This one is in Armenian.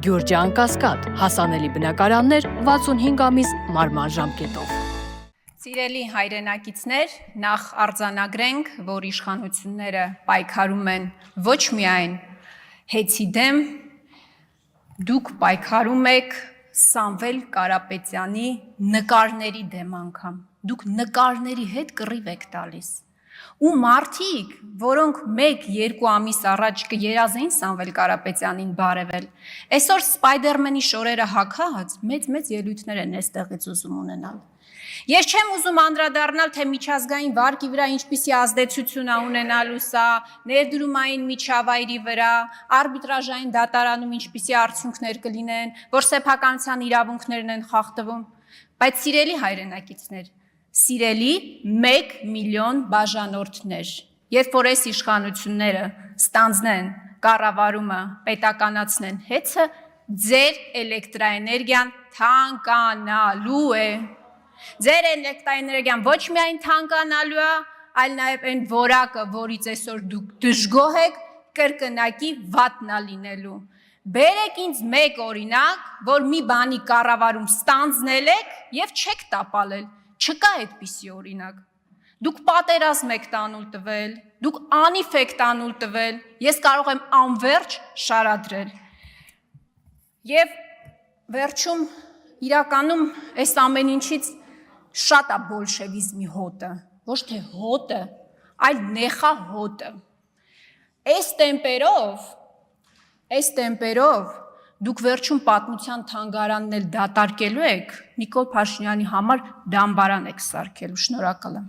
Գյուրջան Կասկադ, հասանելի բնակարաններ 65 ամիս մարման ժամկետով։ Սիրելի հայրենակիցներ, նախ արձանագրենք, որ իշխանությունները պայքարում են ոչ միայն հեծի դեմ, դուք պայքարում եք Սամվել Կարապետյանի նկարների դեմ անգամ, դուք նկարների հետ կռիվ եք տալիս։ Ու մարդիկ, որոնք 1-2 ամիս առաջ կերազեին Սամվել Կարապետյանին բարևել, այսօր Սպայդերմենի շորերը հագած մեծ ելույթներ են այստեղից ուզում ունենալ։ Ես չեմ ուզում անդրադառնալ, թե միջազգային վարկի վրա ինչպիսի ազդեցություն է ունենալու սա, ներդրումային միջավայրի վրա, արբիտրաժային դատարանում ինչպիսի արդյունքներ կլինեն, որ սեփականության իրավունքներն են խախտվում, բայց սիրելի հայրենակիցներ, սիրելի 1 միլիոն բաժանորդներ, երբ որ այս իշխանությունները ստանձնեն կառավարումը, պետականացնեն հեծը, ձեր էլեկտրաէներգիան թանկանալու է։ Ձեր էլեկտրաէներգիան ոչ միայն թանկանալու է, այլ նաև այն որակը, որից այսօր դուք դժգոհ եք, կրկնակի վատնա լինելու։ Բերեք ինձ մեկ օրինակ, որ մի բանի կառավարում ստանձնել եք եւ չեք տապալել։ Չկա այդպիսի օրինակ։ Դուք պատերազմ եք տանուլ տվել, դուք անիվ եք տանուլ տվել, ես կարող եմ անվերջ շարադրել։ Եվ վերջում իրականում այս ամեն ինչից շատ է բոլշևիզմի հոտը, ոչ թե հոտը, այլ նեխահոտը։ Այս տեմպերով դուք վերջում պատմության թանգարանն էլ դատարկելու եք, Նիկոլ Փաշինյանի համար դամբարան եք սարքելու, շնորհակալ եմ։